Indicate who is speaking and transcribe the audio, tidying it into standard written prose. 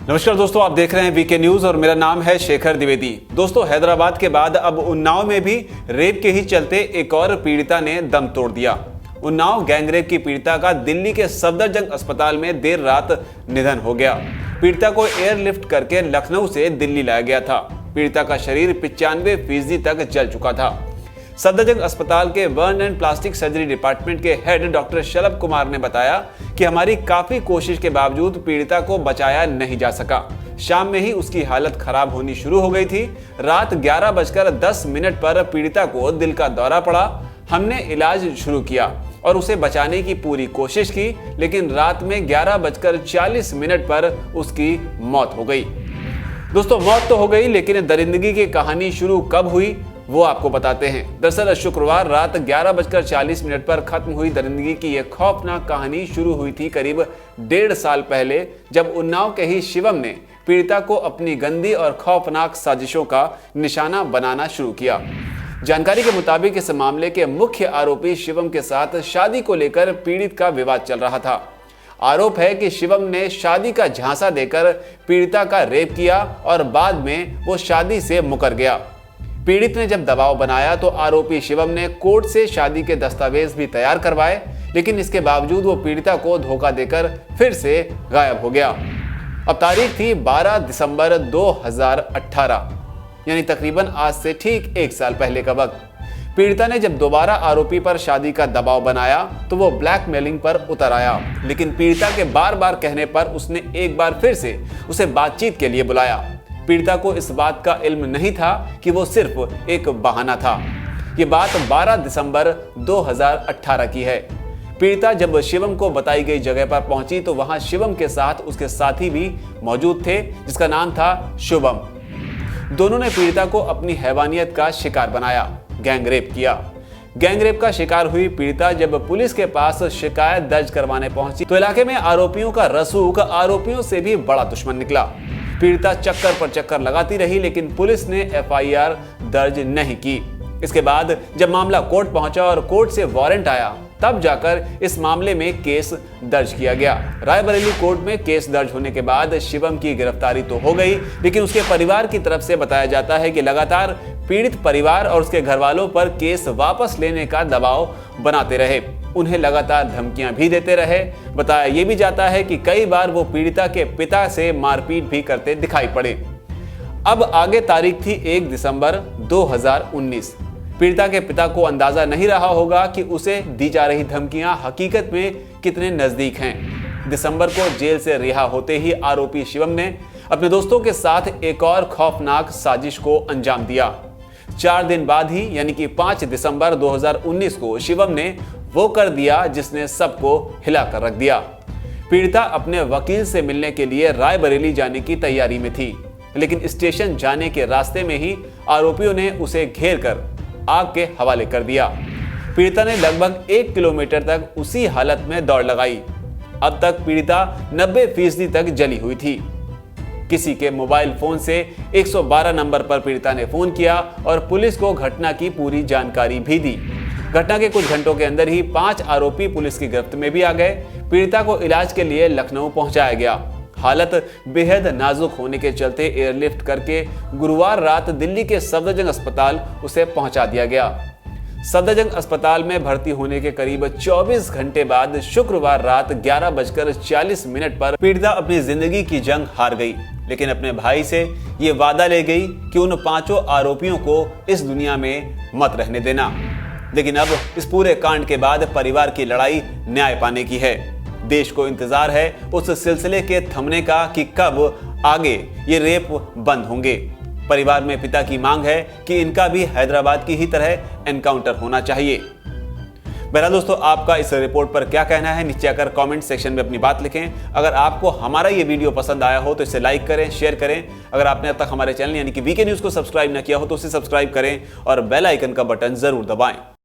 Speaker 1: नमस्कार दोस्तों, आप देख रहे हैं वीके न्यूज और मेरा नाम है शेखर द्विवेदी। दोस्तों, हैदराबाद के बाद अब उन्नाव में भी रेप के ही चलते एक और पीड़िता ने दम तोड़ दिया। उन्नाव गैंगरेप की पीड़िता का दिल्ली के सफदरजंग अस्पताल में देर रात निधन हो गया। पीड़िता को एयरलिफ्ट करके लखनऊ से दिल्ली लाया गया था। पीड़िता का शरीर 95% तक जल चुका था। सफदरजंग अस्पताल के burn and plastic surgery department के हेड डॉक्टर शलभ कुमार ने बताया कि हमारी काफी कोशिश के बावजूद पीड़िता को बचाया नहीं जा सका। शाम में ही उसकी हालत खराब होनी शुरू हो गई थी। रात 11:10 पर पीड़िता को दिल का दौरा पड़ा। हमने इलाज शुरू किया और उसे बचाने की पूरी कोशिश की, लेकिन रात में 11:40 पर उसकी मौत हो गई। दोस्तों, मौत तो हो गई, लेकिन दरिंदगी की कहानी शुरू कब हुई वो आपको बताते हैं। दरअसल शुक्रवार रात 11:40 पर खत्म हुई दरिंदगी की यह खौफनाक कहानी शुरू हुई थी करीब 1.5 साल पहले, जब उन्नाव के ही शिवम ने पीड़िता को अपनी गंदी और खौफनाक साजिशों का निशाना बनाना शुरू किया। जानकारी के मुताबिक इस मामले के मुख्य आरोपी शिवम के साथ शादी को लेकर पीड़ित का विवाद चल रहा था। आरोप है कि शिवम ने शादी का झांसा देकर पीड़िता का रेप किया और बाद में वो शादी से मुकर गया। पीड़ित ने जब दबाव बनाया तो आरोपी शिवम ने कोर्ट से शादी के दस्तावेज भी तैयार करवाए, लेकिन इसके बावजूद वो पीड़िता को धोखा देकर फिर से गायब हो गया। अब तारीख थी 12 दिसंबर 2018, यानी तकरीबन आज से ठीक 1 साल पहले का वक्त। पीड़िता ने जब दोबारा आरोपी पर शादी का दबाव बनाया तो वो ब्लैकमेलिंग पर उतर आया, लेकिन पीड़िता के बार बार कहने पर उसने एक बार फिर से उसे बातचीत के लिए बुलाया। पीड़िता को इस बात का इल्म नहीं था कि वो सिर्फ एक बहाना था। ये बात 12 दिसंबर 2018 की है। पीड़िता जब शिवम को बताई गई जगह पर पहुंची तो वहां शिवम के साथ उसके साथी भी मौजूद थे, जिसका नाम था शुभम। दोनों ने पीड़िता को अपनी हैवानियत का शिकार बनाया, गैंगरेप किया। गैंगरेप का शिकार हुई पीड़िता जब पुलिस के पास शिकायत दर्ज करवाने पहुंची तो इलाके में आरोपियों का रसूख आरोपियों से भी बड़ा दुश्मन निकला। पीड़िता चक्कर पर चक्कर लगाती रही, लेकिन पुलिस ने FIR दर्ज नहीं की। इसके बाद जब मामला कोर्ट पहुंचा और कोर्ट से वारंट आया, तब जाकर इस मामले में केस दर्ज किया गया। रायबरेली कोर्ट में केस दर्ज होने के बाद शिवम की गिरफ्तारी तो हो गई, लेकिन उसके परिवार की तरफ से बताया जाता है कि लगातार पीड़ित परिवार और उसके घर वालों पर केस वापस लेने का दबाव बनाते रहे। उन्हें लगातार धमकियां भी देते रहे। बताया ये भी जाता है कि कई बार वो पीड़िता के पिता से मारपीट भी करते दिखाई पड़े। अब आगे तारीख थी 1 दिसंबर 2019। पीड़िता के पिता को अंदाजा नहीं रहा होगा कि उसे दी जा रही धमकियां हकीकत में कितने नजदीक हैं। दिसंबर को जेल से रिहा होते ही आरोपी शिवम ने अपने दोस्तों के साथ एक और खौफनाक साजिश को अंजाम दिया। 4 दिन बाद ही, यानी कि 5 दिसंबर 2019 को शिवम ने वो कर दिया जिसने सबको हिला कर रख दिया। पीड़िता अपने वकील से मिलने के लिए रायबरेली जाने की तैयारी में थी, लेकिन स्टेशन जाने के रास्ते में ही आरोपियों ने उसे घेर कर आग के हवाले कर दिया। पीड़िता ने लगभग 1 किलोमीटर तक उसी हालत में दौड़ लगाई। अब तक पीड़िता 90% तक जली हुई थी। किसी के मोबाइल फोन से 112 नंबर पर पीड़िता ने फोन किया और पुलिस को घटना की पूरी जानकारी भी दी। घटना के कुछ घंटों के अंदर ही 5 आरोपी पुलिस की गिरफ्त में भी आ गए। पीड़िता को इलाज के लिए लखनऊ पहुंचाया गया। हालत बेहद नाजुक होने के चलते एयरलिफ्ट करके गुरुवार रात दिल्ली के सफदरजंग अस्पताल उसे पहुंचा दिया गया। सफदरजंग अस्पताल में भर्ती होने के करीब 24 घंटे बाद शुक्रवार रात 11:40 पर पीड़िता अपनी जिंदगी की जंग हार गई, लेकिन अपने भाई से ये वादा ले गई कि उन 5 आरोपियों को इस दुनिया में मत रहने देना। लेकिन अब इस पूरे कांड के बाद परिवार की लड़ाई न्याय पाने की है। देश को इंतजार है उस सिलसिले के थमने का कि कब आगे ये रेप बंद होंगे। परिवार में पिता की मांग है कि इनका भी हैदराबाद की ही तरह एनकाउंटर होना चाहिए। बहरहाल दोस्तों, आपका इस रिपोर्ट पर क्या कहना है, नीचे आकर कमेंट सेक्शन में अपनी बात लिखें। अगर आपको हमारा ये वीडियो पसंद आया हो तो इसे लाइक करें, शेयर करें। अगर आपने अब तक हमारे चैनल यानी कि वीके न्यूज को सब्सक्राइब न किया हो तो उसे सब्सक्राइब करें और बेल आइकन का बटन जरूर दबाएं।